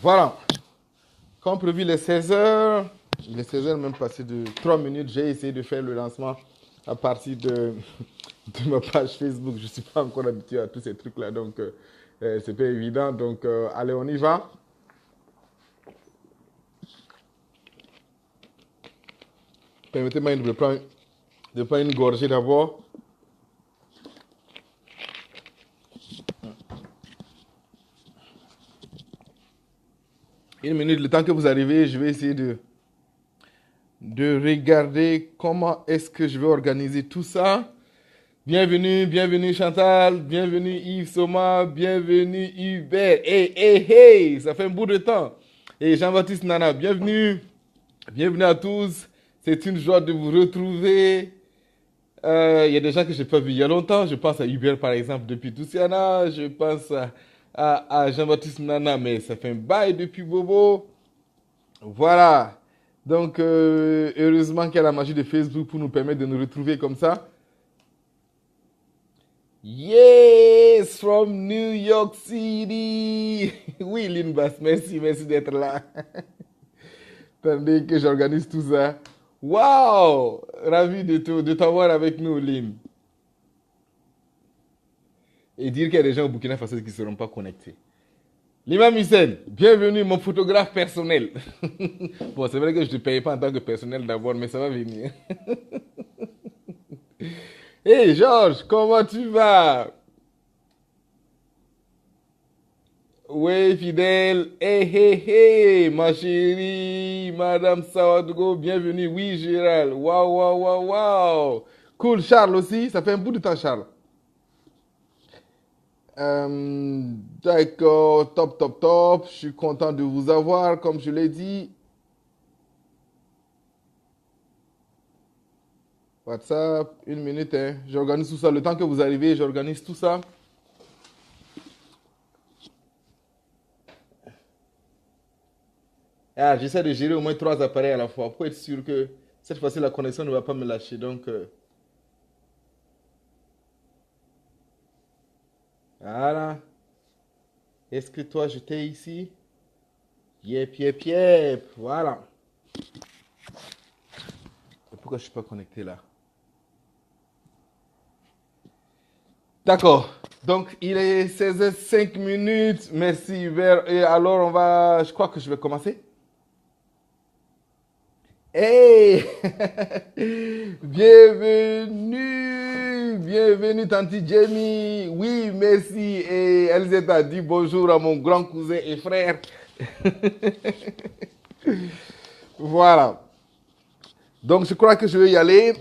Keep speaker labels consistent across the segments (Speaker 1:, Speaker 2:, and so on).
Speaker 1: Voilà. Comme prévu, les 16 heures. Les 16 heures, même passé de 3 minutes, j'ai essayé de faire le lancement à partir de ma page Facebook. Je ne suis pas encore habitué à tous ces trucs-là, donc c'est pas évident. Donc, allez, on y va. Permettez-moi de prendre une gorgée d'abord. Une minute, le temps que vous arrivez, je vais essayer de regarder comment est-ce que je vais organiser tout ça. Bienvenue Chantal, bienvenue Yves Soma, bienvenue Hubert. Hey, ça fait un bout de temps. Et Jean-Baptiste Nana, bienvenue à tous. C'est une joie de vous retrouver. Il y a des gens que je n'ai pas vus il y a longtemps. Je pense à Hubert par exemple depuis Toussiana. Je pense à Jean-Baptiste Nana, mais ça fait un bail depuis Bobo. Voilà. Donc, heureusement qu'il y a la magie de Facebook pour nous permettre de nous retrouver comme ça. Yes, from New York City. Oui, Lynn Bass, merci d'être là. Attendez que j'organise tout ça. Wow, ravi de t'avoir avec nous, Lynn. Et dire qu'il y a des gens au Burkina Faso qui ne seront pas connectés. L'imam Hussein, bienvenue, mon photographe personnel. Bon, c'est vrai que je ne te paye pas en tant que personnel d'abord, mais ça va venir. Hey Georges, comment tu vas? Oui, fidèle. Hey, ma chérie, Madame Sawadgo, bienvenue. Oui, Gérald. Waouh. Cool, Charles aussi. Ça fait un bout de temps, Charles. D'accord, top. Je suis content de vous avoir, comme je l'ai dit. WhatsApp, une minute, hein. J'organise tout ça. Le temps que vous arrivez, j'organise tout ça. Ah, j'essaie de gérer au moins 3 appareils à la fois pour être sûr que cette fois-ci, la connexion ne va pas me lâcher. Donc, voilà. Est-ce que toi, je t'ai ici? Yep. Voilà. Pourquoi je ne suis pas connecté là? D'accord. Donc, il est 16h05 minutes. Merci Hubert. Et alors, je crois que je vais commencer. Hey! Bienvenue Tanti Jamie. Oui, merci. Et Elisabeth a dit bonjour à mon grand cousin et frère. Voilà. Donc, je crois que je vais y aller.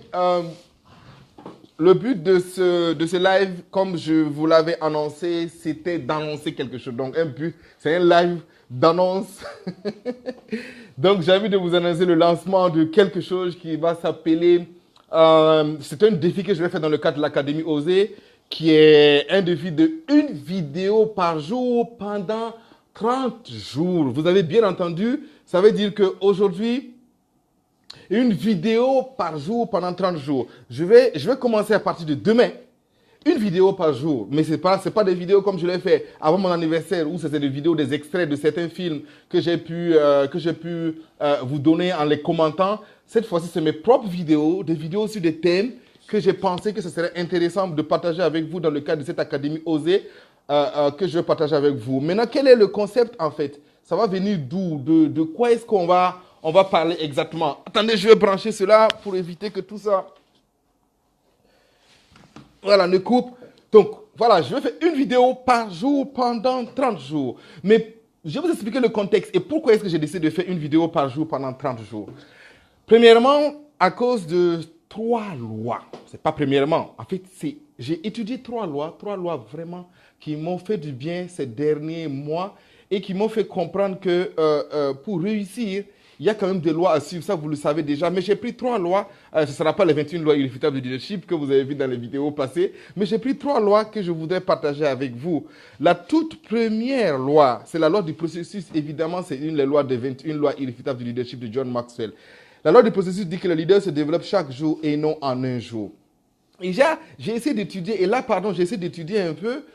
Speaker 1: Le but de ce live, comme je vous l'avais annoncé, c'était d'annoncer quelque chose. Donc, c'est un live d'annonce. Donc, j'ai envie de vous annoncer le lancement de quelque chose qui va s'appeler... c'est un défi que je vais faire dans le cadre de l'Académie Oser, qui est un défi de 1 vidéo par jour pendant 30 jours. Vous avez bien entendu, ça veut dire qu'aujourd'hui, 1 vidéo par jour pendant 30 jours. Je vais commencer à partir de demain. 1 vidéo par jour. Mais c'est pas des vidéos comme je l'ai fait avant mon anniversaire où c'était des vidéos, des extraits de certains films que j'ai pu vous donner en les commentant. Cette fois-ci, c'est mes propres vidéos, des vidéos sur des thèmes que j'ai pensé que ce serait intéressant de partager avec vous dans le cadre de cette Académie Oser que je vais partager avec vous. Maintenant, quel est le concept en fait? Ça va venir d'où? De quoi est-ce qu'on va parler exactement? Attendez, je vais brancher cela pour éviter que tout ça... Voilà, ne coupe. Donc, voilà, je vais faire 1 vidéo par jour pendant 30 jours. Mais je vais vous expliquer le contexte et pourquoi est-ce que j'ai décidé de faire 1 vidéo par jour pendant 30 jours. Premièrement, à cause de 3 lois. C'est pas premièrement. En fait, j'ai étudié 3 lois vraiment qui m'ont fait du bien ces derniers mois et qui m'ont fait comprendre que pour réussir, il y a quand même des lois à suivre, ça vous le savez déjà. Mais j'ai pris 3 lois, ce ne sera pas les 21 lois irréfutables du leadership que vous avez vues dans les vidéos passées, mais j'ai pris 3 lois que je voudrais partager avec vous. La toute première loi, c'est la loi du processus. Évidemment, c'est une des lois des 21 lois irréfutables du leadership de John Maxwell. La loi du processus dit que le leader se développe chaque jour et non en un jour. Et j'ai essayé d'étudier, j'ai essayé d'étudier un peu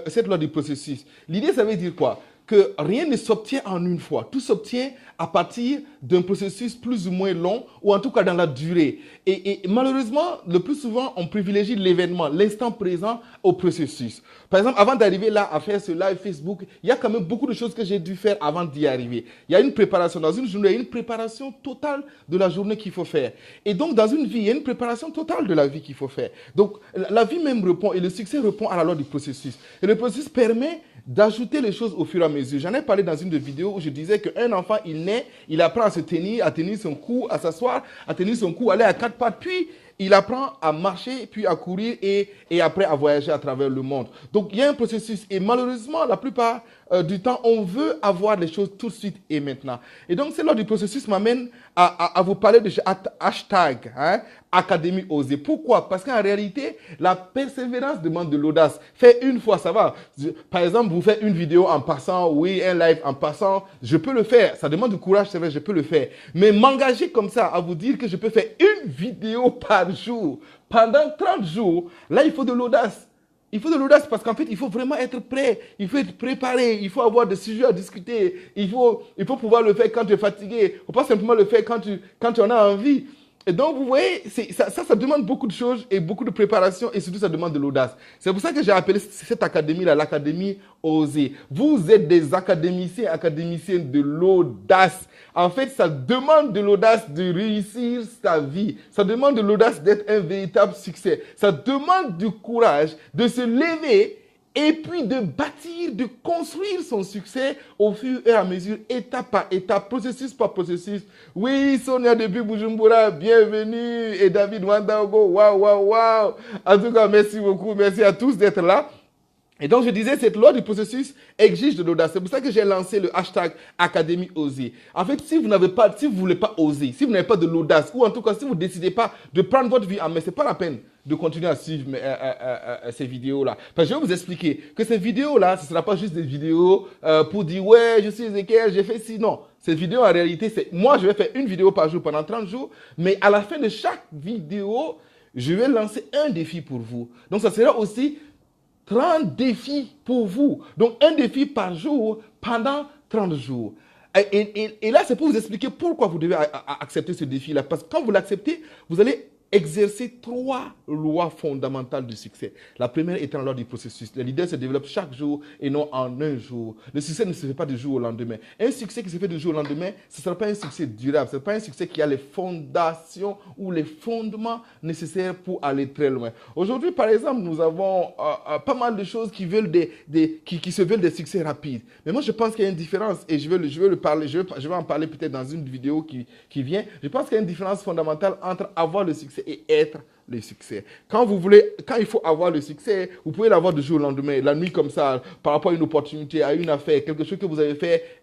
Speaker 1: cette loi du processus. L'idée, ça veut dire quoi? que rien ne s'obtient en une fois. Tout s'obtient à partir d'un processus plus ou moins long, ou en tout cas dans la durée. Et malheureusement, le plus souvent, on privilégie l'événement, l'instant présent au processus. Par exemple, avant d'arriver là à faire ce live Facebook, il y a quand même beaucoup de choses que j'ai dû faire avant d'y arriver. Il y a une préparation. Dans une journée, il y a une préparation totale de la journée qu'il faut faire. Et donc, dans une vie, il y a une préparation totale de la vie qu'il faut faire. Donc, la vie même répond, et le succès répond à la loi du processus. Et le processus permet d'ajouter les choses au fur et à mesure. J'en ai parlé dans une des vidéos où je disais qu'un enfant, il naît, il apprend à se tenir, à tenir son cou, à s'asseoir, à tenir son cou, à aller à quatre pattes, puis il apprend à marcher, puis à courir et après à voyager à travers le monde. Donc, il y a un processus. Et malheureusement, la plupart du temps, on veut avoir les choses tout de suite et maintenant. Et donc, c'est lors du processus m'amène à vous parler de ce hashtag, Académie Osée. Pourquoi? Parce qu'en réalité, la persévérance demande de l'audace. Faire une fois, ça va. Par exemple, vous faites une vidéo en passant, oui, un live en passant, je peux le faire. Ça demande du courage, c'est vrai, je peux le faire. Mais m'engager comme ça, à vous dire que je peux faire une vidéo par jour, pendant 30 jours, là, il faut de l'audace. Il faut de l'audace parce qu'en fait, il faut vraiment être prêt. Il faut être préparé. Il faut avoir des sujets à discuter. Il faut pouvoir le faire quand tu es fatigué. Il ne faut pas simplement le faire quand tu en as envie. Et donc, vous voyez, ça demande beaucoup de choses et beaucoup de préparation et surtout, ça demande de l'audace. C'est pour ça que j'ai appelé cette académie-là l'Académie Osée. Vous êtes des académiciennes de l'audace. En fait, ça demande de l'audace de réussir sa vie. Ça demande de l'audace d'être un véritable succès. Ça demande du courage de se lever et puis de bâtir, de construire son succès au fur et à mesure, étape par étape, processus par processus. Oui, Sonia depuis Bujumbura, bienvenue. Et David Wandaogo, waouh, waouh, waouh. En tout cas, merci beaucoup. Merci à tous d'être là. Et donc, je disais, cette loi du processus exige de l'audace. C'est pour ça que j'ai lancé le hashtag Académie Osée. En fait, si vous ne voulez pas oser, si vous n'avez pas de l'audace, ou en tout cas, si vous ne décidez pas de prendre votre vie en main, ce n'est pas la peine de continuer à suivre ces vidéos-là. Parce que je vais vous expliquer que ces vidéos-là, ce ne sera pas juste des vidéos pour dire, ouais, je suis Ezekiel, j'ai fait ci. Non, ces vidéos, en réalité, c'est moi, je vais faire une vidéo par jour pendant 30 jours, mais à la fin de chaque vidéo, je vais lancer un défi pour vous. Donc, ça sera aussi 30 défis pour vous. Donc, un défi par jour pendant 30 jours. Et là, c'est pour vous expliquer pourquoi vous devez accepter ce défi-là. Parce que quand vous l'acceptez, vous allez exercer 3 lois fondamentales du succès. La première étant la loi du processus. Les leaders se développent chaque jour et non en un jour. Le succès ne se fait pas du jour au lendemain. Un succès qui se fait du jour au lendemain, ce ne sera pas un succès durable. Ce n'est pas un succès qui a les fondations ou les fondements nécessaires pour aller très loin. Aujourd'hui, par exemple, nous avons pas mal de choses qui se veulent des succès rapides. Mais moi, je pense qu'il y a une différence et je vais en parler peut-être dans une vidéo qui vient. Je pense qu'il y a une différence fondamentale entre avoir le succès et être le succès. Quand il faut avoir le succès, vous pouvez l'avoir du jour au lendemain, la nuit comme ça, par rapport à une opportunité, à une affaire, quelque chose que vous avez fait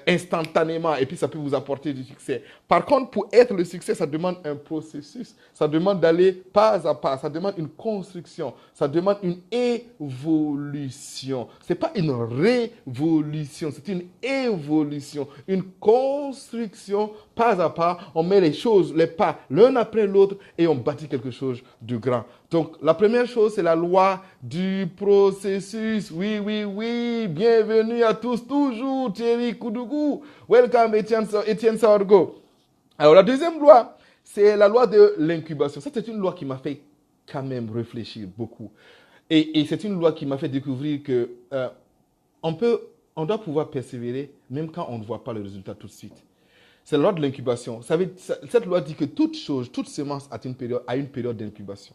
Speaker 1: instantanément, et puis ça peut vous apporter du succès. Par contre, pour être le succès, ça demande un processus, ça demande d'aller pas à pas, ça demande une construction, ça demande une évolution. C'est pas une révolution, c'est une évolution, une construction pas à pas. On met les choses, les pas l'un après l'autre et on bâtit quelque chose de grand. Donc, la première chose, c'est la loi du processus. Oui, oui, oui. Bienvenue à tous, toujours Thierry Koudougou. Welcome, Etienne Saorgo. Alors, la deuxième loi, c'est la loi de l'incubation. Ça, c'est une loi qui m'a fait quand même réfléchir beaucoup. Et c'est une loi qui m'a fait découvrir que on doit pouvoir persévérer même quand on ne voit pas le résultat tout de suite. C'est la loi de l'incubation. Cette loi dit que toute chose, toute semence a une période d'incubation.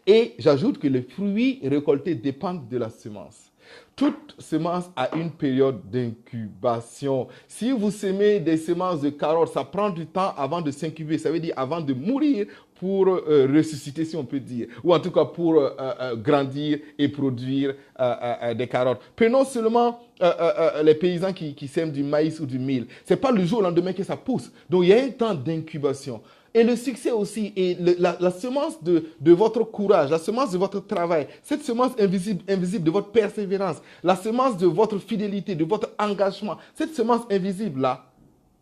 Speaker 1: Et j'ajoute que les fruits récoltés dépendent de la semence. Toute semence a une période d'incubation. Si vous semez des semences de carottes, ça prend du temps avant de s'incuber. Ça veut dire avant de mourir pour ressusciter, si on peut dire. Ou en tout cas pour grandir et produire des carottes. Prenons seulement les paysans qui sèment du maïs ou du mil. Ce n'est pas le jour au lendemain que ça pousse. Donc il y a un temps d'incubation. Et le succès aussi, et la semence de votre courage, la semence de votre travail, cette semence invisible de votre persévérance, la semence de votre fidélité, de votre engagement, cette semence invisible-là,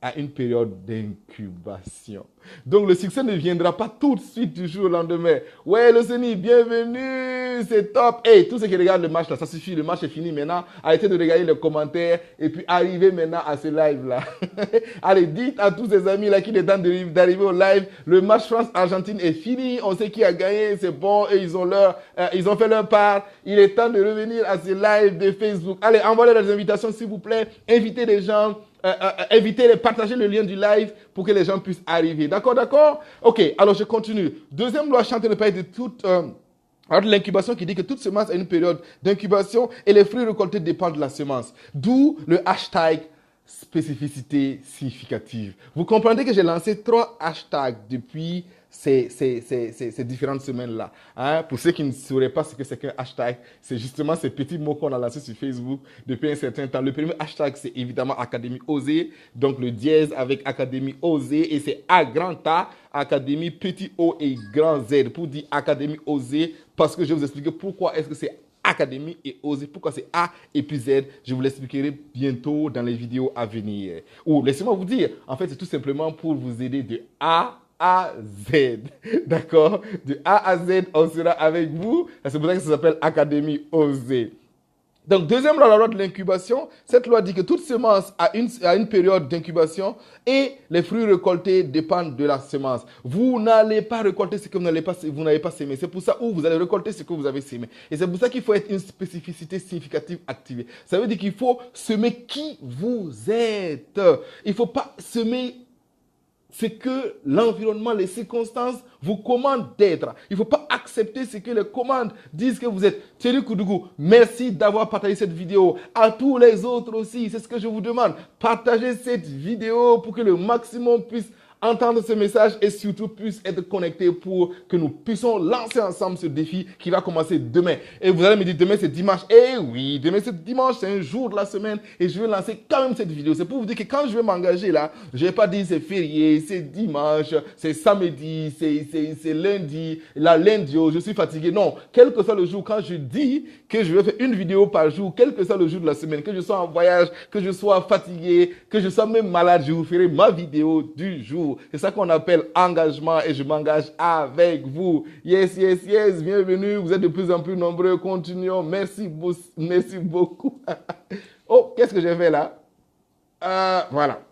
Speaker 1: à une période d'incubation. Donc, le succès ne viendra pas tout de suite du jour au lendemain. Ouais, le Seigneur, bienvenue, c'est top. Hey, tous ceux qui regardent le match là, ça suffit, le match est fini maintenant. Arrêtez de regarder les commentaires et puis arrivez maintenant à ce live là. Allez, dites à tous ces amis là qu'il est temps d'arriver au live. Le match France-Argentine est fini. On sait qui a gagné, c'est bon. Et ils ont fait leur part. Il est temps de revenir à ce live de Facebook. Allez, envoyez les invitations s'il vous plaît. Invitez les gens. Invitez-les, partagez le lien du live pour que les gens puissent arriver. D'accord, d'accord? Ok, alors je continue. Deuxième loi, je suis en train de parler de toute l'incubation qui dit que toute semence a une période d'incubation et les fruits récoltés dépendent de la semence. D'où le hashtag spécificité significative. Vous comprenez que j'ai lancé 3 hashtags depuis ces différentes semaines-là. Hein? Pour ceux qui ne sauraient pas ce que c'est qu'un hashtag, c'est justement ces petits mots qu'on a lancés sur Facebook depuis un certain temps. Le premier hashtag, c'est évidemment Académie Osée, donc le dièse avec Académie Osée, et c'est A grand A, Académie petit O et grand Z, pour dire Académie Osée, parce que je vais vous expliquer pourquoi est-ce que c'est Académie et Oser. Pourquoi c'est A et puis Z? Je vous l'expliquerai bientôt dans les vidéos à venir. Ou laissez-moi vous dire, en fait, c'est tout simplement pour vous aider de A à Z. D'accord? De A à Z, on sera avec vous. C'est pour ça que ça s'appelle Académie Oser. Donc, deuxième loi, la loi de l'incubation. Cette loi dit que toute semence a une période d'incubation et les fruits récoltés dépendent de la semence. Vous n'allez pas récolter ce que vous n'avez pas semé. C'est pour ça que vous allez récolter ce que vous avez semé. Et c'est pour ça qu'il faut être une spécificité significative activée. Ça veut dire qu'il faut semer qui vous êtes. Il ne faut pas semer ce que l'environnement, les circonstances vous commandent d'être. Il ne faut pas accepter ce que les commandes disent que vous êtes. Thierry Koudougou, merci d'avoir partagé cette vidéo. À tous les autres aussi, c'est ce que je vous demande. Partagez cette vidéo pour que le maximum puisse entendre ce message et surtout puisse être connecté pour que nous puissions lancer ensemble ce défi qui va commencer demain. Et vous allez me dire, demain c'est dimanche. Eh oui, demain c'est dimanche, c'est un jour de la semaine et je vais lancer quand même cette vidéo. C'est pour vous dire que quand je vais m'engager là, je ne vais pas dire c'est férié, c'est dimanche, c'est samedi, c'est lundi, la lundi, je suis fatigué. Non, quel que soit le jour, quand je dis que je vais faire une vidéo par jour, quel que soit le jour de la semaine, que je sois en voyage, que je sois fatigué, que je sois même malade, je vous ferai ma vidéo du jour. C'est ça qu'on appelle engagement et je m'engage avec vous. Yes, yes, yes. Bienvenue. Vous êtes de plus en plus nombreux. Continuons. Merci beaucoup. Oh, qu'est-ce que j'ai fait là? Voilà.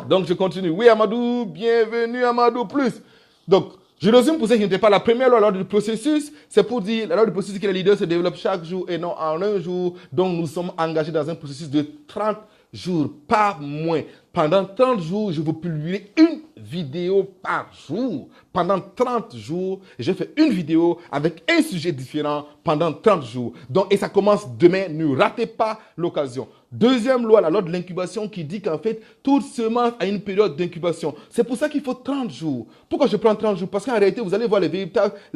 Speaker 1: Donc, je continue. Oui, Amadou. Bienvenue, Amadou Plus. Donc, je résume pour ceux qui n'étaient pas. La première loi du processus, c'est pour dire, la loi du processus que les leaders se développent chaque jour et non en un jour. Donc, nous sommes engagés dans un processus de 30 jours, pas moins. Pendant 30 jours, je vous publierai une vidéo par jour. Pendant 30 jours, je fais une vidéo avec un sujet différent pendant 30 jours. Donc, et ça commence demain. Ne ratez pas l'occasion. Deuxième loi, la loi de l'incubation qui dit qu'en fait, toute semence a une période d'incubation. C'est pour ça qu'il faut 30 jours. Pourquoi je prends 30 jours? Parce qu'en réalité, vous allez voir les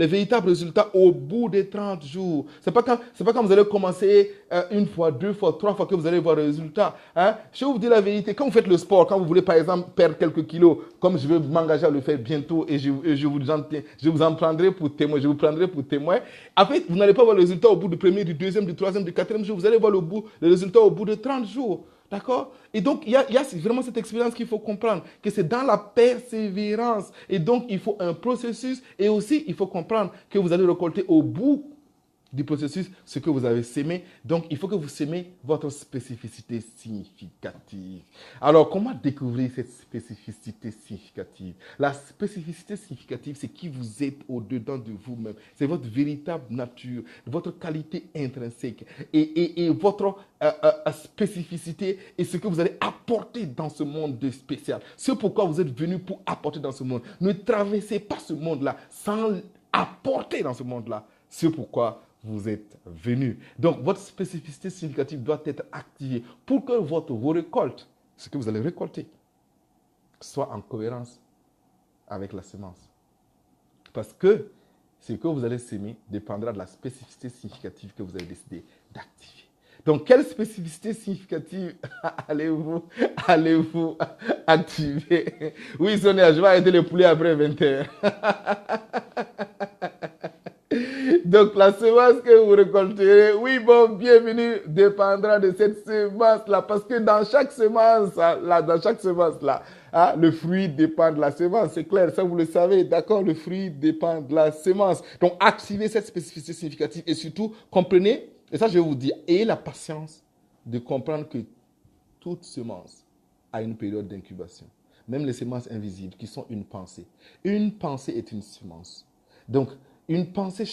Speaker 1: véritables résultats au bout des 30 jours. C'est pas quand vous allez commencer une fois, 2 fois, 3 fois que vous allez voir les résultats. Hein? Je vais vous dire la vérité. Quand vous faites le sport, quand vous voulez par exemple perdre quelques kilos, comme je vais m'engager à le faire bientôt et je vous en prendrai pour témoin, je vous prendrai pour témoin. En fait, vous n'allez pas voir le résultat au bout du premier, du deuxième, du troisième, du quatrième jour. Vous allez voir le résultat au bout de 30 jours. D'accord? Et donc, il y a vraiment cette expérience qu'il faut comprendre, que c'est dans la persévérance. Et donc, il faut un processus et aussi, il faut comprendre que vous allez récolter au bout du processus ce que vous avez sémé. Donc, il faut que vous sémez votre spécificité significative. Alors, comment découvrir cette spécificité significative? La spécificité significative, c'est qui vous êtes au-dedans de vous-même. C'est votre véritable nature, votre qualité intrinsèque et votre spécificité et ce que vous allez apporter dans ce monde de spécial. C'est pourquoi vous êtes venu pour apporter dans ce monde. Ne traversez pas ce monde-là sans apporter dans ce monde-là. C'est pourquoi vous êtes venu. Donc, votre spécificité significative doit être activée pour que vos récoltes, ce que vous allez récolter, soit en cohérence avec la semence. Parce que ce que vous allez s'aimer dépendra de la spécificité significative que vous avez décidé d'activer. Donc, quelle spécificité significative allez-vous activer? Oui, Sonia, je vais arrêter les poulets après 20h. Donc, la semence que vous récolterez, oui, bon, bienvenue, dépendra de cette semence-là. Parce que dans chaque semence, là, le fruit dépend de la semence. C'est clair, ça vous le savez. D'accord, le fruit dépend de la semence. Donc, activez cette spécificité significative et surtout, comprenez, et ça, je vais vous dire, ayez la patience de comprendre que toute semence a une période d'incubation. Même les semences invisibles qui sont une pensée. Une pensée est une semence. Donc, une pensée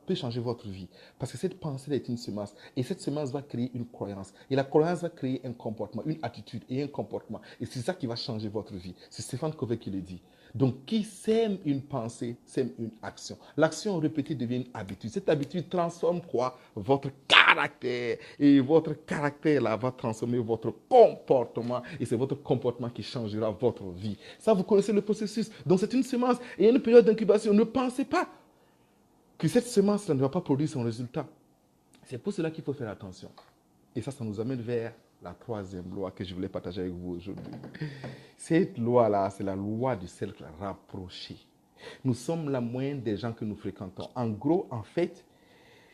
Speaker 1: peut changer votre vie. Parce que cette pensée est une semence. Et cette semence va créer une croyance. Et la croyance va créer un comportement, une attitude et un comportement. Et c'est ça qui va changer votre vie. C'est Stéphane Covey qui le dit. Donc, qui sème une pensée, sème une action. L'action répétée devient une habitude. Cette habitude transforme quoi? Votre caractère. Et votre caractère, là, va transformer votre comportement. Et c'est votre comportement qui changera votre vie. Ça, vous connaissez le processus. Donc, c'est une semence. Et il y a une période d'incubation. Ne pensez pas que cette semence-là ne va pas produire son résultat. C'est pour cela qu'il faut faire attention. Et ça nous amène vers la troisième loi que je voulais partager avec vous aujourd'hui. Cette loi-là, c'est la loi du cercle rapproché. Nous sommes la moyenne des gens que nous fréquentons. En gros, en fait,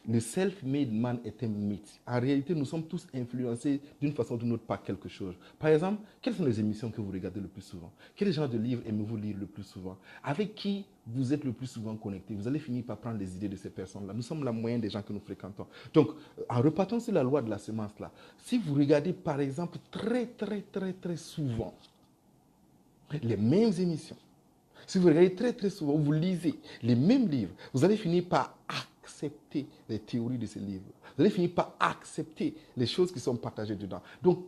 Speaker 1: le self-made man est un mythe. En réalité, nous sommes tous influencés d'une façon ou d'une autre par quelque chose. Par exemple, quelles sont les émissions que vous regardez le plus souvent? Quel genre de livres aimez-vous lire le plus souvent? Avec qui vous êtes le plus souvent connecté? Vous allez finir par prendre les idées de ces personnes-là. Nous sommes la moyenne des gens que nous fréquentons. Donc, en repartant sur la loi de la semence-là, si vous regardez par exemple très souvent les mêmes émissions, si vous regardez très souvent, vous lisez les mêmes livres, vous allez finir par accepter les théories de ces livres. Vous allez finir par accepter les choses qui sont partagées dedans. Donc,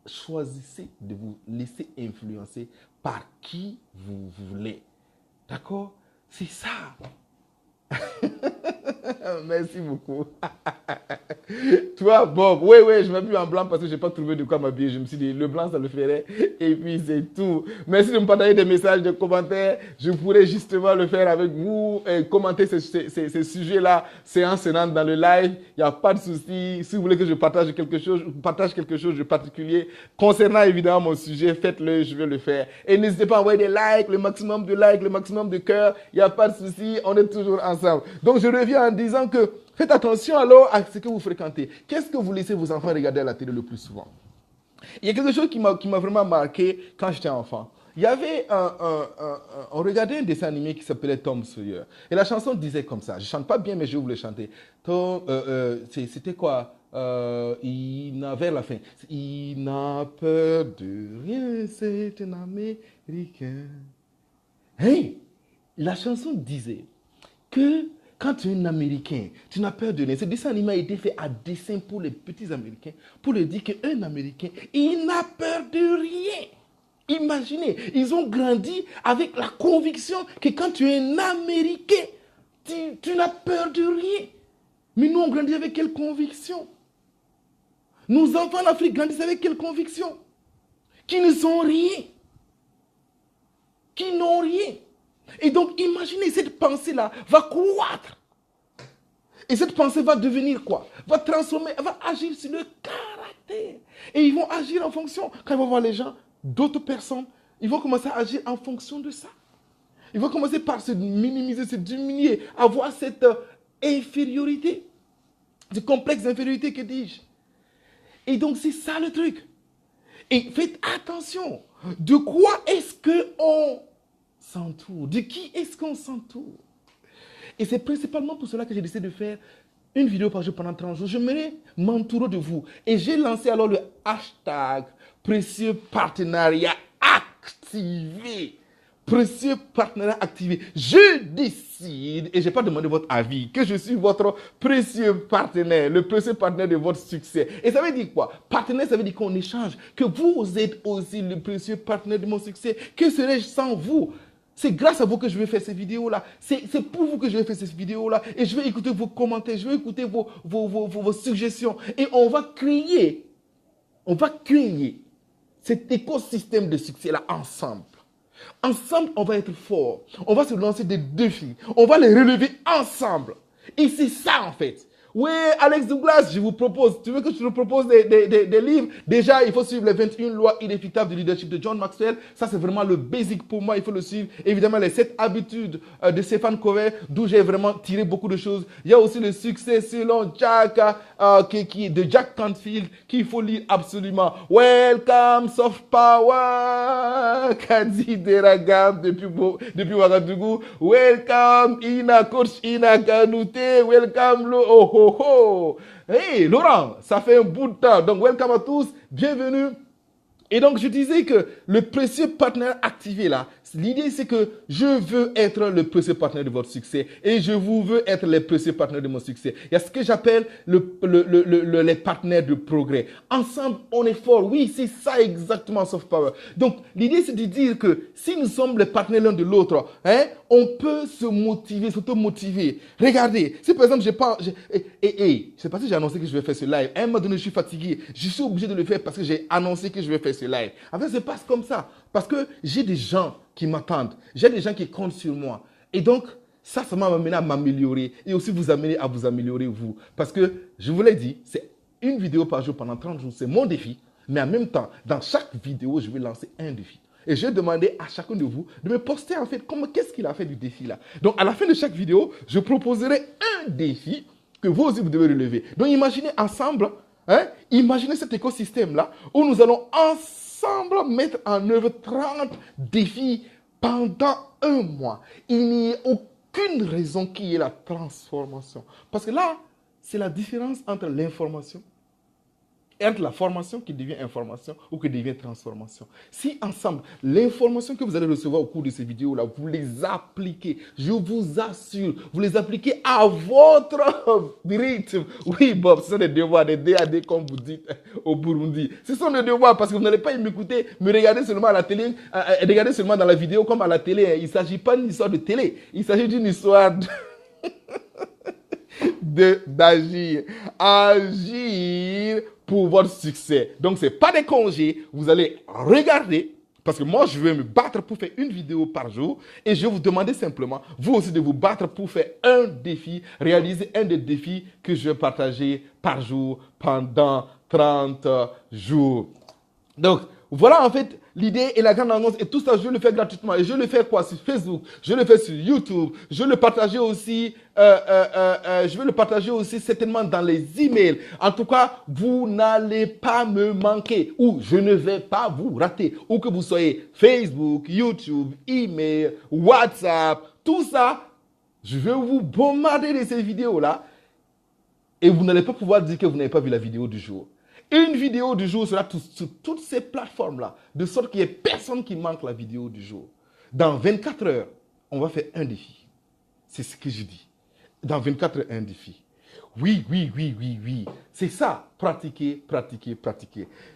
Speaker 1: choisissez de vous laisser influencer par qui vous voulez. D'accord? C'est ça. Merci beaucoup. Toi, Bob, oui, je m'habille en blanc parce que je n'ai pas trouvé de quoi m'habiller. Je me suis dit, le blanc, ça le ferait. Et puis, c'est tout. Merci de me partager des messages, des commentaires. Je pourrais justement le faire avec vous et commenter ces sujets-là, séance tenante dans le live. Il n'y a pas de souci. Si vous voulez que je partage quelque chose de particulier concernant évidemment mon sujet, faites-le, je vais le faire. Et n'hésitez pas à envoyer des likes, le maximum de cœur. Il n'y a pas de souci. On est toujours ensemble. Donc, je reviens en disant que faites attention alors à ce que vous fréquentez. Qu'est-ce que vous laissez vos enfants regarder à la télé le plus souvent? Il y a quelque chose qui m'a vraiment marqué quand j'étais enfant. Il y avait on regardait un dessin animé qui s'appelait Tom Sawyer. Et la chanson disait comme ça. Je ne chante pas bien, mais je vais vous le chanter. C'était quoi? Il n'a vers la fin. Il n'a peur de rien, c'est un Américain. Hey! La chanson disait que quand tu es un Américain, tu n'as peur de rien. Ce dessin animé a été fait à dessein pour les petits Américains, pour leur dire qu'un Américain, il n'a peur de rien. Imaginez, ils ont grandi avec la conviction que quand tu es un Américain, tu n'as peur de rien. Mais nous, on grandit avec quelle conviction? Nos enfants en Afrique grandissent avec quelle conviction? Qui ne sont rien. Qui n'ont rien. Et donc, imaginez, cette pensée-là va croître. Et cette pensée va devenir quoi? Va transformer, va agir sur le caractère. Et ils vont agir en fonction. Quand ils vont voir les gens, d'autres personnes, ils vont commencer à agir en fonction de ça. Ils vont commencer par se minimiser, se diminuer, avoir cette infériorité, ce complexe d'infériorité, que dis-je. Et donc, c'est ça le truc. Et faites attention. De quoi est-ce qu'on s'entoure? De qui est-ce qu'on s'entoure? Et c'est principalement pour cela que j'ai décidé de faire une vidéo par jour pendant 30 jours. J'aimerais m'entourer de vous. Et j'ai lancé alors le hashtag précieux partenariat activé. Précieux partenariat activé. Je décide, et je n'ai pas demandé votre avis, que je suis votre précieux partenaire, le précieux partenaire de votre succès. Et ça veut dire quoi? Partenaire, ça veut dire qu'on échange, que vous êtes aussi le précieux partenaire de mon succès. Que serais-je sans vous? C'est grâce à vous que je vais faire ces vidéos-là. C'est pour vous que je vais faire ces vidéos-là. Et je vais écouter vos commentaires, je vais écouter vos suggestions. Et on va créer cet écosystème de succès-là ensemble. Ensemble, on va être fort. On va se lancer des défis. On va les relever ensemble. Et c'est ça, en fait. Oui, Alex Douglas, je vous propose, tu veux que je te propose des livres? Déjà, il faut suivre les 21 lois inévitables du leadership de John Maxwell. Ça, c'est vraiment le basic pour moi, il faut le suivre. Évidemment, les 7 habitudes de Stéphane Covey, d'où j'ai vraiment tiré beaucoup de choses. Il y a aussi le succès selon Jack, de Jack Canfield, qu'il faut lire absolument. Welcome, Soft Power, Kadi Deragam depuis Ouagadougou. Welcome, Coach Ina Kanouté. Welcome, oh oh oh. Hey, Laurent, ça fait un bout de temps. Donc, welcome à tous. Bienvenue. Et donc, je disais que le précieux partenaire activé là, l'idée c'est que je veux être le précieux partenaire de votre succès et je vous veux être les précieux partenaires de mon succès. Il y a ce que j'appelle les partenaires de progrès. Ensemble, on est fort. Oui, c'est ça exactement, Soft Power. Donc, l'idée c'est de dire que si nous sommes les partenaires l'un de l'autre, hein, on peut se motiver, s'auto-motiver. Regardez, si par exemple, c'est parce que j'ai annoncé que je vais faire ce live. À un moment donné, je suis fatigué. Je suis obligé de le faire parce que j'ai annoncé que je vais faire ce live. En fait, ça se passe comme ça. Parce que j'ai des gens qui m'attendent. J'ai des gens qui comptent sur moi. Et donc, ça m'a amené à m'améliorer. Et aussi vous amener à vous améliorer vous. Parce que, je vous l'ai dit, c'est une vidéo par jour pendant 30 jours. C'est mon défi. Mais en même temps, dans chaque vidéo, je vais lancer un défi. Et je vais demander à chacun de vous de me poster en fait qu'est-ce qu'il a fait du défi là. Donc à la fin de chaque vidéo, je proposerai un défi que vous aussi vous devez relever. Donc imaginez ensemble, hein, imaginez cet écosystème là où nous allons ensemble mettre en œuvre 30 défis pendant un mois. Il n'y a aucune raison qu'il y ait la transformation. Parce que là, c'est la différence entre l'information entre la formation qui devient information ou qui devient transformation. Si ensemble, l'information que vous allez recevoir au cours de ces vidéos-là, vous les appliquez, je vous assure, vous les appliquez à votre rythme. Oui, Bob, ce sont des devoirs, des DAD comme vous dites au Burundi. Ce sont des devoirs parce que vous n'allez pas m'écouter, me regarder seulement à la télé, regarder seulement dans la vidéo comme à la télé. Il ne s'agit pas d'une histoire de télé, il s'agit d'une histoire d'agir. Agir pour votre succès. Donc, ce n'est pas des congés. Vous allez regarder, parce que moi, je vais me battre pour faire une vidéo par jour. Et je vais vous demander simplement, vous aussi, de vous battre pour faire un défi, réaliser un des défis que je vais partager par jour pendant 30 jours. Donc, voilà en fait l'idée et la grande annonce. Et tout ça, je le fais gratuitement. Et je le fais quoi? Sur Facebook, je le fais sur YouTube, je le partageais aussi, je vais le partager aussi certainement dans les emails. En tout cas, vous n'allez pas me manquer ou je ne vais pas vous rater. Où que vous soyez, Facebook, YouTube, email, WhatsApp, tout ça, je vais vous bombarder de ces vidéos-là. Et vous n'allez pas pouvoir dire que vous n'avez pas vu la vidéo du jour. Une vidéo du jour sera sur toutes ces plateformes-là, de sorte qu'il n'y ait personne qui manque la vidéo du jour. Dans 24 heures, on va faire un défi. C'est ce que je dis. Dans 24 heures, un défi. Oui. C'est ça. Pratiquer.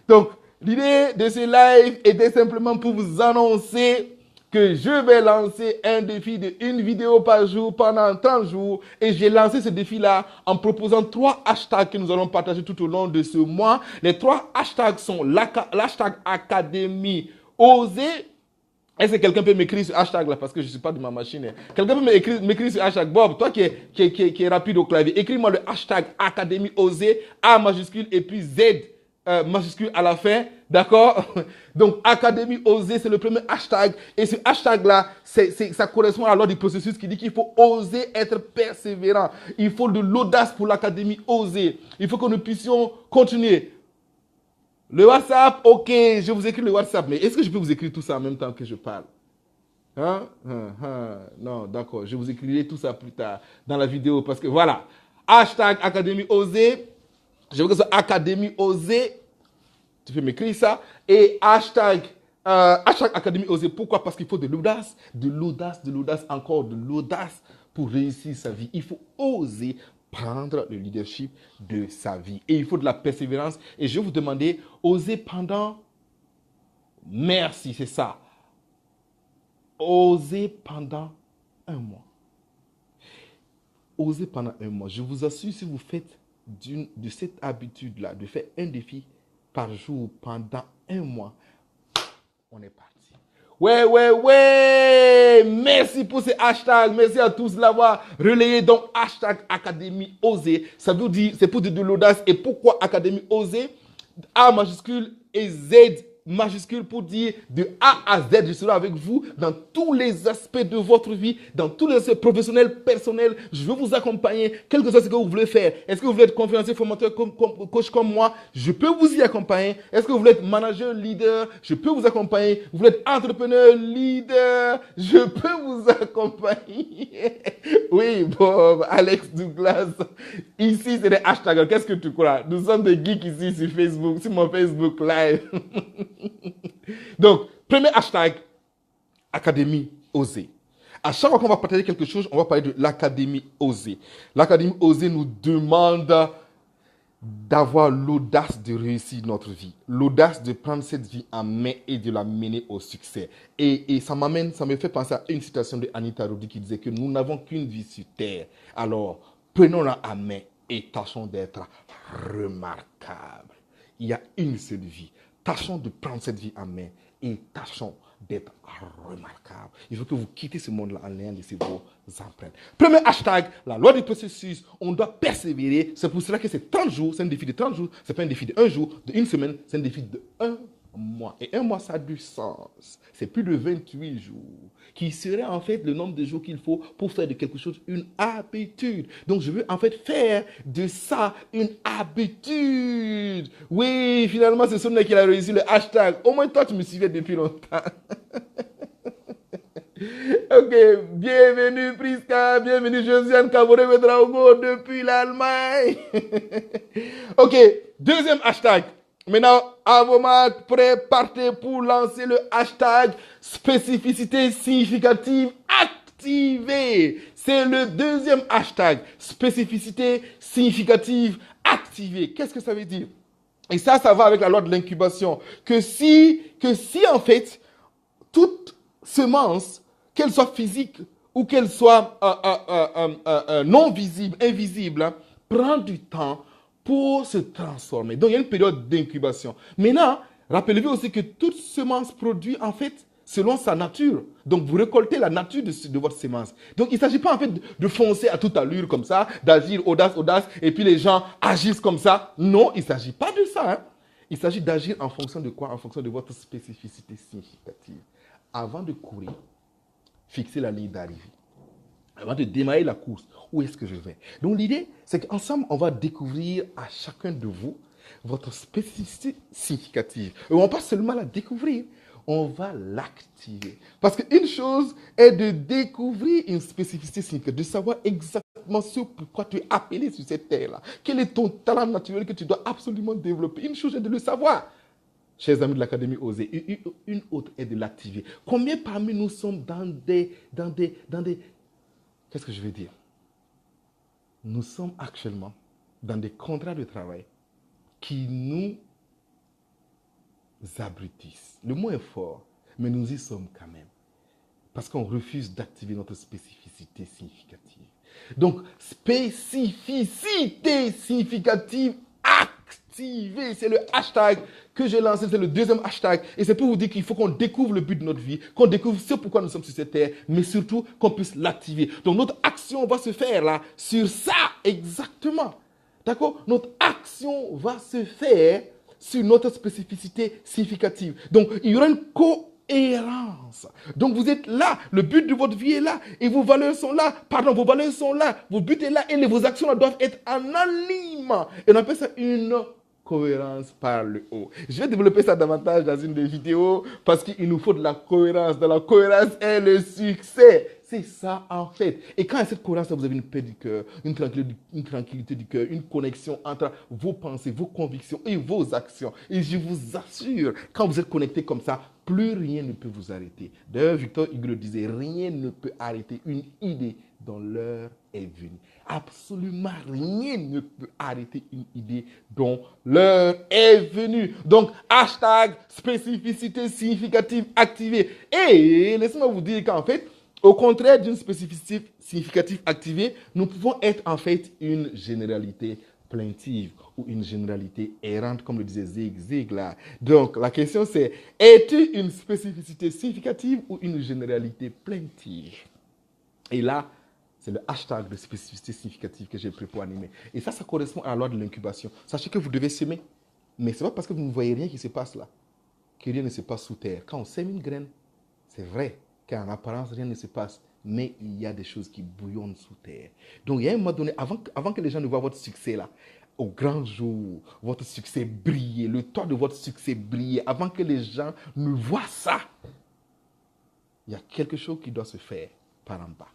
Speaker 1: Donc, l'idée de ce live était simplement pour vous annoncer que je vais lancer un défi de une vidéo par jour pendant 30 jours. Et j'ai lancé ce défi-là en proposant 3 hashtags que nous allons partager tout au long de ce mois. Les 3 hashtags sont l'hashtag Académie Oser. Est-ce que quelqu'un peut m'écrire ce hashtag-là? Parce que je ne suis pas de ma machine. Quelqu'un peut m'écrire ce hashtag? Bob, toi qui est rapide au clavier, écris-moi le hashtag Académie Oser, A majuscule et puis Z majuscule à la fin. D'accord? Donc, Académie Oser, c'est le premier hashtag. Et ce hashtag-là, ça correspond à l'ordre du processus qui dit qu'il faut oser être persévérant. Il faut de l'audace pour l'Académie Oser. Il faut que nous puissions continuer. Le WhatsApp, ok, je vous écris le WhatsApp, mais est-ce que je peux vous écrire tout ça en même temps que je parle? Non, d'accord, je vous écrirai tout ça plus tard dans la vidéo parce que voilà, hashtag Académie Oser, je veux que ce soit Académie Oser, tu peux m'écrire ça, et hashtag Académie Oser, pourquoi? Parce qu'il faut de l'audace, encore de l'audace pour réussir sa vie. Il faut oser prendre le leadership de sa vie. Et il faut de la persévérance. Et je vais vous demander, oser pendant... Merci, c'est ça. Oser pendant un mois. Oser pendant un mois. Je vous assure, si vous faites de cette habitude-là, de faire un défi par jour pendant un mois, on est parti. Ouais. Merci pour ces hashtags. Merci à tous de l'avoir relayé. Donc, hashtag Académie Osée. Ça veut dire, c'est pour dire de l'audace. Et pourquoi Académie Osée? A majuscule et Z majuscule pour dire de A à Z, je serai avec vous dans tous les aspects de votre vie, dans tous les aspects professionnels, personnels. Je veux vous accompagner, quel que soit ce que vous voulez faire. Est-ce que vous voulez être conférencier, formateur, coach comme moi? Je peux vous y accompagner. Est-ce que vous voulez être manager, leader? Je peux vous accompagner. Vous voulez être entrepreneur, leader? Je peux vous accompagner. Oui, Bob, Alex Douglas. Ici, c'est des hashtags. Qu'est-ce que tu crois? Nous sommes des geeks ici sur Facebook, sur mon Facebook Live. Donc, premier hashtag, Académie Osée. À chaque fois qu'on va partager quelque chose, on va parler de l'Académie Osée. L'Académie Osée nous demande d'avoir l'audace de réussir notre vie, l'audace de prendre cette vie en main et de la mener au succès. Et ça me fait penser à une citation de Anita Roddick qui disait que nous n'avons qu'une vie sur terre. Alors, prenons-la en main et tâchons d'être remarquables. Il y a une seule vie. Tâchons de prendre cette vie en main et tâchons d'être remarquables. Il faut que vous quittez ce monde-là en ayant laissé vos empreintes. Premier hashtag, la loi du processus. On doit persévérer. C'est pour cela que c'est 30 jours. C'est un défi de 30 jours. Ce n'est pas un défi de 1 jour, de 1 semaine. C'est un défi de 1 mois. Et 1 mois, ça a du sens. C'est plus de 28 jours. Qui serait en fait le nombre de jours qu'il faut pour faire de quelque chose une habitude. Donc, je veux en fait faire de ça une habitude. Oui, finalement, c'est Sonia qui a réussi le hashtag. Au moins, toi, tu me suivais depuis longtemps. Ok, bienvenue Priska, bienvenue Josiane Kabore-Medraogo depuis l'Allemagne. Ok, deuxième hashtag. Maintenant, à vos marques, prêts, partez pour lancer le hashtag spécificité significative activée. C'est le deuxième hashtag, spécificité significative activée. Qu'est-ce que ça veut dire? Et ça va avec la loi de l'incubation. Que si en fait, toute semence, qu'elle soit physique ou qu'elle soit non visible, invisible, hein, prend du temps pour se transformer. Donc, il y a une période d'incubation. Maintenant, rappelez-vous aussi que toute semence produit, en fait, selon sa nature. Donc, vous récoltez la nature de votre semence. Donc, il ne s'agit pas, en fait, de foncer à toute allure comme ça, d'agir audace, et puis les gens agissent comme ça. Non, il ne s'agit pas de ça. Hein. Il s'agit d'agir en fonction de quoi? En fonction de votre spécificité significative. Avant de courir, fixez la ligne d'arrivée. Avant de démarrer la course, où est-ce que je vais? Donc l'idée, c'est qu'ensemble, on va découvrir à chacun de vous votre spécificité significative. Et on va pas seulement la découvrir, on va l'activer. Parce qu'une chose est de découvrir une spécificité significative, de savoir exactement ce pourquoi tu es appelé sur cette terre-là. Quel est ton talent naturel que tu dois absolument développer? Une chose est de le savoir. Chers amis de l'Académie Osée, une autre est de l'activer. Combien parmi nous sommes dans des... Qu'est-ce que je veux dire? Nous sommes actuellement dans des contrats de travail qui nous abrutissent. Le mot est fort, mais nous y sommes quand même. Parce qu'on refuse d'activer notre spécificité significative. Donc, spécificité significative activée, c'est le hashtag que j'ai lancé, c'est le deuxième hashtag. Et c'est pour vous dire qu'il faut qu'on découvre le but de notre vie, qu'on découvre ce pourquoi nous sommes sur cette terre, mais surtout qu'on puisse l'activer. Donc notre action va se faire là, sur ça exactement. D'accord? Notre action va se faire sur notre spécificité significative. Donc il y aura une cohérence. Donc vous êtes là, le but de votre vie est là, et vos valeurs sont là, vos valeurs sont là, vos buts sont là, et vos actions là, doivent être en alignement. Et on appelle ça une cohérence par le haut. Je vais développer ça davantage dans une des vidéos parce qu'il nous faut de la cohérence. Dans la cohérence est le succès. C'est ça en fait. Et quand il y a cette cohérence, vous avez une paix du cœur, une tranquillité du cœur, une connexion entre vos pensées, vos convictions et vos actions. Et je vous assure, quand vous êtes connecté comme ça, plus rien ne peut vous arrêter. D'ailleurs, Victor Hugo le disait, rien ne peut arrêter une idée dont l'heure est venue. Absolument rien ne peut arrêter une idée dont l'heure est venue. Donc, hashtag spécificité significative activée. Et laissez-moi vous dire qu'en fait, au contraire d'une spécificité significative activée, nous pouvons être en fait une généralité plaintive ou une généralité errante, comme le disait Ziglar. Donc, la question c'est, es-tu une spécificité significative ou une généralité plaintive? Et là, c'est le hashtag de spécificité significative que j'ai pris pour animer. Et ça correspond à la loi de l'incubation. Sachez que vous devez s'aimer, mais ce n'est pas parce que vous ne voyez rien qui se passe là, que rien ne se passe sous terre. Quand on sème une graine, c'est vrai qu'en apparence, rien ne se passe, mais il y a des choses qui bouillonnent sous terre. Donc, il y a un moment donné, avant que les gens ne voient votre succès là, au grand jour, votre succès briller, le toit de votre succès briller, avant que les gens ne voient ça, il y a quelque chose qui doit se faire par en bas.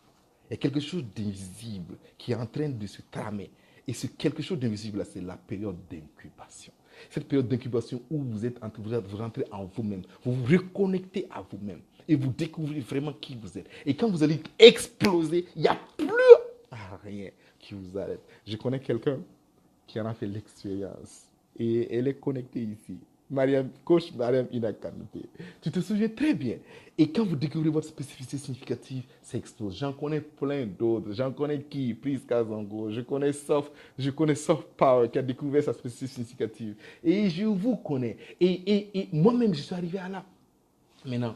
Speaker 1: Il y a quelque chose d'invisible qui est en train de se tramer. Et ce quelque chose d'invisible, là, c'est la période d'incubation. Cette période d'incubation où vous rentrez en vous-même, vous vous reconnectez à vous-même et vous découvrez vraiment qui vous êtes. Et quand vous allez exploser, il n'y a plus rien qui vous arrête. Je connais quelqu'un qui en a fait l'expérience et elle est connectée ici. Coach Mariam Inakanouté. Tu te souviens très bien. Et quand vous découvrez votre spécificité significative, ça explose. J'en connais plein d'autres. J'en connais qui? Prise Kazango. Je connais Soft Power qui a découvert sa spécificité significative. Et je vous connais. Et moi-même, je suis arrivé à là. Maintenant,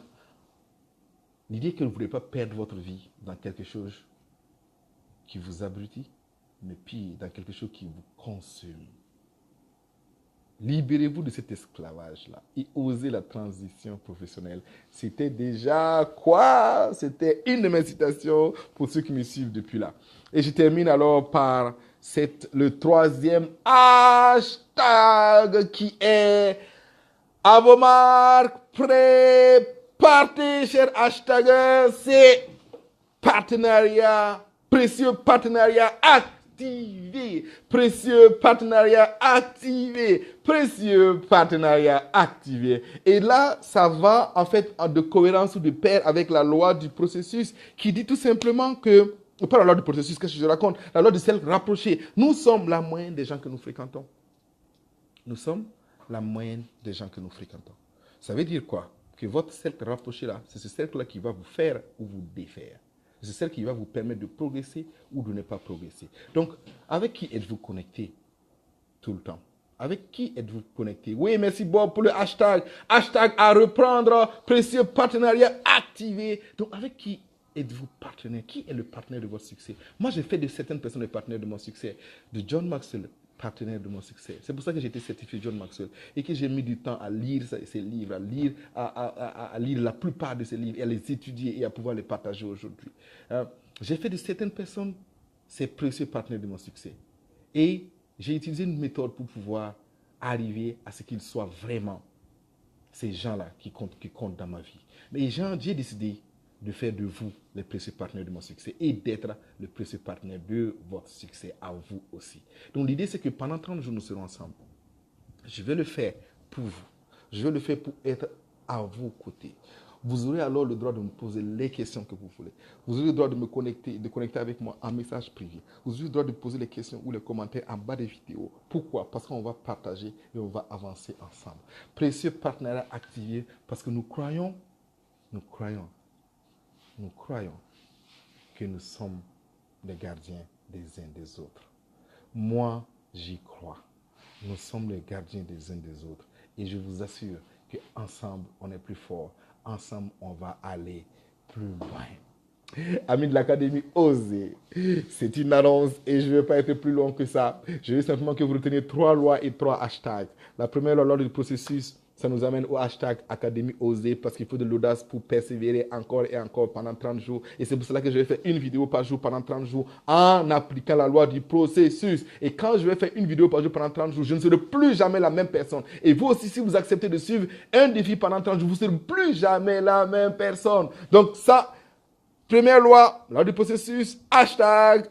Speaker 1: l'idée que vous ne voulez pas perdre votre vie dans quelque chose qui vous abrutit, mais pire, dans quelque chose qui vous consume. Libérez-vous de cet esclavage-là et osez la transition professionnelle. C'était déjà quoi? C'était une de mes citations pour ceux qui me suivent depuis là. Et je termine alors par le troisième hashtag qui est à vos marques, prêts, partez, chers hashtagers, c'est partenariat, précieux partenariat actif. Précieux partenariat activé. Précieux partenariat activé. Et là, ça va en fait de cohérence ou de pair avec la loi du processus qui dit tout simplement que, pas la loi du processus, qu'est-ce que je raconte? La loi du cercle rapproché. Nous sommes la moyenne des gens que nous fréquentons. Nous sommes la moyenne des gens que nous fréquentons. Ça veut dire quoi? Que votre cercle rapproché là, c'est ce cercle-là qui va vous faire ou vous défaire. C'est celle qui va vous permettre de progresser ou de ne pas progresser. Donc, avec qui êtes-vous connecté tout le temps? Avec qui êtes-vous connecté? Oui, merci Bob pour le hashtag. Hashtag à reprendre, précieux partenariat activé. Donc, avec qui êtes-vous partenaire? Qui est le partenaire de votre succès? Moi, j'ai fait de certaines personnes les partenaires de mon succès. De John Maxwell, partenaire de mon succès. C'est pour ça que j'ai été certifié John Maxwell et que j'ai mis du temps à lire ces livres, à lire la plupart de ces livres et à les étudier et à pouvoir les partager aujourd'hui. J'ai fait de certaines personnes ces précieux partenaires de mon succès. Et j'ai utilisé une méthode pour pouvoir arriver à ce qu'ils soient vraiment ces gens-là qui comptent dans ma vie. Mais j'ai décidé de faire de vous les précieux partenaires de mon succès et d'être le précieux partenaire de votre succès à vous aussi. Donc l'idée, c'est que pendant 30 jours, nous serons ensemble. Je vais le faire pour vous. Je vais le faire pour être à vos côtés. Vous aurez alors le droit de me poser les questions que vous voulez. Vous aurez le droit de connecter avec moi en message privé. Vous aurez le droit de poser les questions ou les commentaires en bas des vidéos. Pourquoi? Parce qu'on va partager et on va avancer ensemble. Précieux partenariat activé parce que nous croyons que nous sommes les gardiens des uns des autres. Moi, j'y crois. Nous sommes les gardiens des uns des autres. Et je vous assure qu'ensemble, on est plus fort. Ensemble, on va aller plus loin. Amis de l'Académie Osez, c'est une annonce et je ne vais pas être plus long que ça. Je veux simplement que vous reteniez 3 lois et 3 hashtags. La première loi du processus, ça nous amène au hashtag Académie Osez parce qu'il faut de l'audace pour persévérer encore et encore pendant 30 jours. Et c'est pour cela que je vais faire une vidéo par jour pendant 30 jours en appliquant la loi du processus. Et quand je vais faire une vidéo par jour pendant 30 jours, je ne serai plus jamais la même personne. Et vous aussi, si vous acceptez de suivre un défi pendant 30 jours, vous ne serez plus jamais la même personne. Donc ça, première loi, loi du processus, hashtag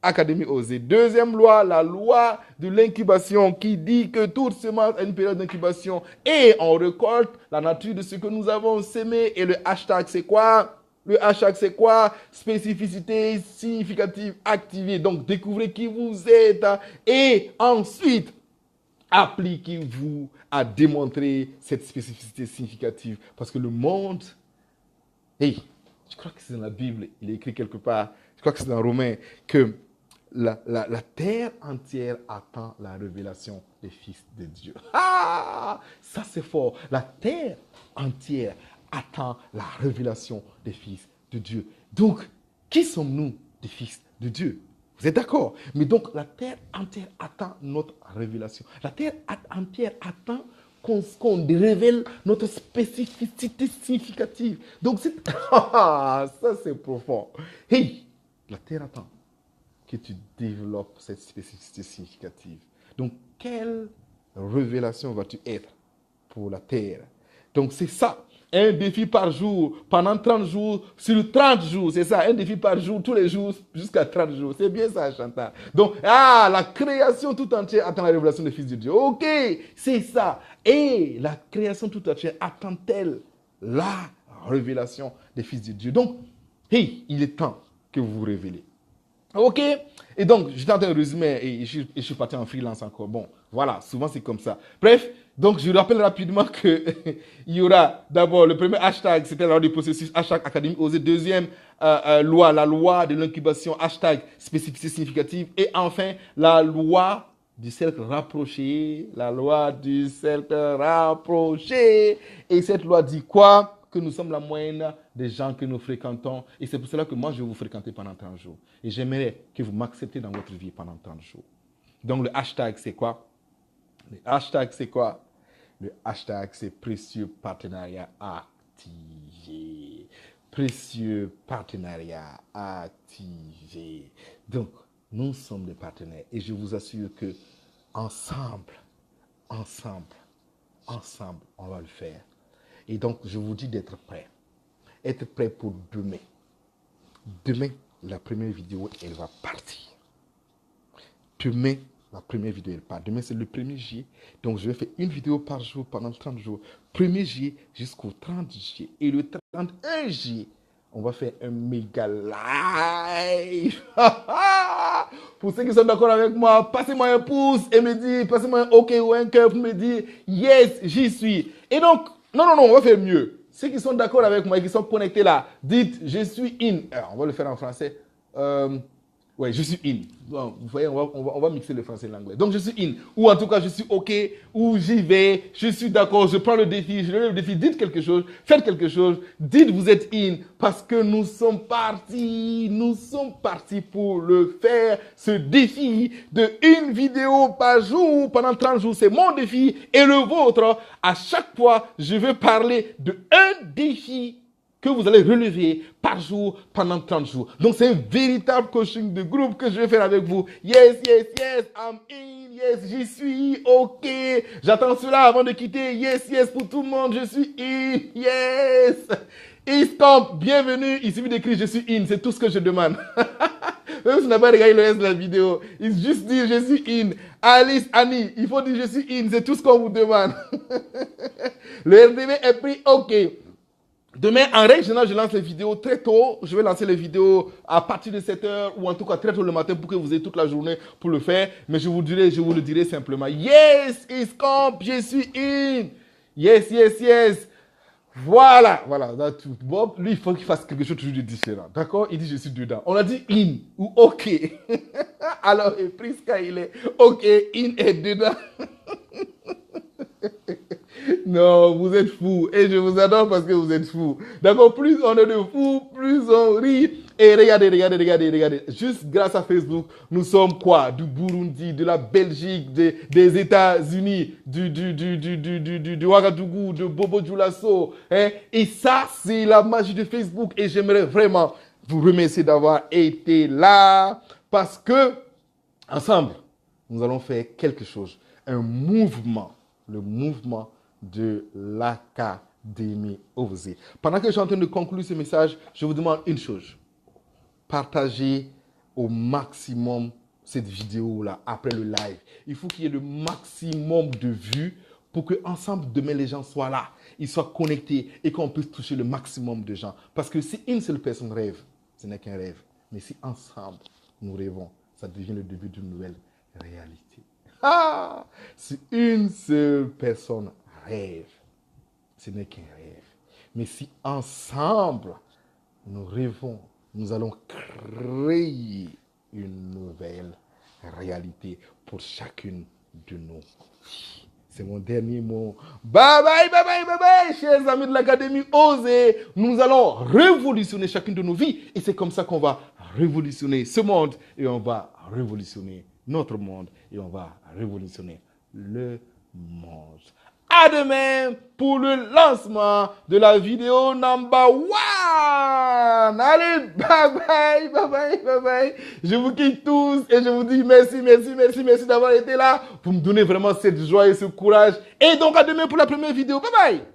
Speaker 1: Académie Osez. Deuxième loi, la loi de l'incubation qui dit que toute semence a une période d'incubation et on récolte la nature de ce que nous avons sémé. Et le hashtag, c'est quoi? Le hashtag, c'est quoi? Spécificité significative activée. Donc, découvrez qui vous êtes et ensuite, appliquez-vous à démontrer cette spécificité significative. Parce que le monde, je crois que c'est dans la Bible, il est écrit quelque part, je crois que c'est dans Romains, que la terre entière attend la révélation des fils de Dieu. Ah, ça c'est fort. La terre entière attend la révélation des fils de Dieu. Donc, qui sommes-nous des fils de Dieu? Vous êtes d'accord? Mais donc, la terre entière attend notre révélation. La terre entière attend qu'on révèle notre spécificité significative. Donc, ça c'est profond. Hey, la terre attend que tu développes cette spécificité significative. Donc, quelle révélation vas-tu être pour la terre? Donc, c'est ça. Un défi par jour, pendant 30 jours, sur 30 jours, c'est ça, un défi par jour, tous les jours, jusqu'à 30 jours. C'est bien ça, Chantal. Donc, la création tout entière attend la révélation des fils de Dieu. Ok, c'est ça. Et la création tout entière attend-elle la révélation des fils de Dieu? Donc, hey, il est temps que vous vous révélez. Ok? Et donc, j'étais en train de résumer et je suis parti en freelance encore. Bon, voilà, souvent c'est comme ça. Bref, donc je rappelle rapidement que il y aura d'abord le premier hashtag, c'était la loi du processus, hashtag académique osé. Deuxième loi, la loi de l'incubation, hashtag spécificité significative. Et enfin, la loi du cercle rapproché, la loi du cercle rapproché. Et cette loi dit quoi? Que nous sommes la moyenne des gens que nous fréquentons. Et c'est pour cela que moi, je vais vous fréquenter pendant 30 jours. Et j'aimerais que vous m'acceptez dans votre vie pendant 30 jours. Donc, le hashtag, c'est quoi? Le hashtag, c'est quoi? Le hashtag, c'est précieux partenariat activé. Précieux partenariat activé. Donc, nous sommes des partenaires. Et je vous assure que ensemble, on va le faire. Et donc, je vous dis d'être prêt. Être prêt pour demain. Demain, la première vidéo, elle va partir. Demain, la première vidéo, elle part. Demain, c'est le 1er juillet. Donc, je vais faire une vidéo par jour pendant 30 jours. 1er juillet jusqu'au 30 juillet. Et le 31 juillet, on va faire un méga live. Pour ceux qui sont d'accord avec moi, passez-moi un pouce et me dites, passez-moi un OK ou un cœur pour me dire, yes, j'y suis. Et donc, non, on va faire mieux. Ceux qui sont d'accord avec moi et qui sont connectés là, dites, je suis in. Alors, on va le faire en français. Ouais, je suis in. Bon, vous voyez, on va mixer le français et l'anglais. Donc, je suis in. Ou en tout cas, je suis OK. Ou j'y vais. Je suis d'accord. Je prends le défi. Je lève le défi. Dites quelque chose. Faites quelque chose. Dites vous êtes in. Parce que nous sommes partis. Nous sommes partis pour le faire. Ce défi de une vidéo par jour pendant 30 jours. C'est mon défi et le vôtre. À chaque fois, je vais parler de un défi que vous allez relever par jour pendant 30 jours. Donc, c'est un véritable coaching de groupe que je vais faire avec vous. Yes, I'm in. Yes, j'y suis. OK. J'attends cela avant de quitter. Yes, pour tout le monde, je suis in. Yes. Iscomp, bienvenue. Il suffit d'écrire je suis in. C'est tout ce que je demande. Même si vous n'avez pas regardé le reste de la vidéo, il juste dit je suis in. Alice, Annie, il faut dire je suis in. C'est tout ce qu'on vous demande. Le RDV est pris. OK. Demain, en règle générale, je lance les vidéos très tôt. Je vais lancer les vidéos à partir de 7h ou en tout cas très tôt le matin pour que vous ayez toute la journée pour le faire. Mais je vous le dirai simplement. Yes, Iscomp, je suis in. Yes. Voilà. Bob, lui, il faut qu'il fasse quelque chose toujours de différent. D'accord? Il dit je suis dedans. On a dit in ou OK. Alors, et Priska, il est OK, in est dedans. Non, vous êtes fous. Et je vous adore parce que vous êtes fous. D'accord, plus on est de fous, plus on rit. Et regardez. Juste grâce à Facebook, nous sommes quoi? Du Burundi, de la Belgique, des États-Unis, du Ouagadougou, de Bobo Dioulasso. Hein? Et ça, c'est la magie de Facebook. Et j'aimerais vraiment vous remercier d'avoir été là. Parce que, ensemble, nous allons faire quelque chose. Un mouvement. Le mouvement de l'Académie Osée. Pendant que je suis en train de conclure ce message, je vous demande une chose. Partagez au maximum cette vidéo-là après le live. Il faut qu'il y ait le maximum de vues pour que ensemble demain les gens soient là, ils soient connectés et qu'on puisse toucher le maximum de gens. Parce que si une seule personne rêve, ce n'est qu'un rêve. Mais si ensemble nous rêvons, ça devient le début d'une nouvelle réalité. Si une seule personne rêve, ce n'est qu'un rêve. Mais si ensemble, nous rêvons, nous allons créer une nouvelle réalité pour chacune de nous. C'est mon dernier mot. Bye bye, bye bye, bye bye, chers amis de l'Académie Osez. Nous allons révolutionner chacune de nos vies. Et c'est comme ça qu'on va révolutionner ce monde. Et on va révolutionner notre monde. Et on va révolutionner le monde. À demain pour le lancement de la vidéo number 1. Allez, bye bye, bye bye, bye bye. Je vous quitte tous et je vous dis merci, merci, merci, merci d'avoir été là. Vous me donnez vraiment cette joie et ce courage. Et donc à demain pour la première vidéo. Bye bye.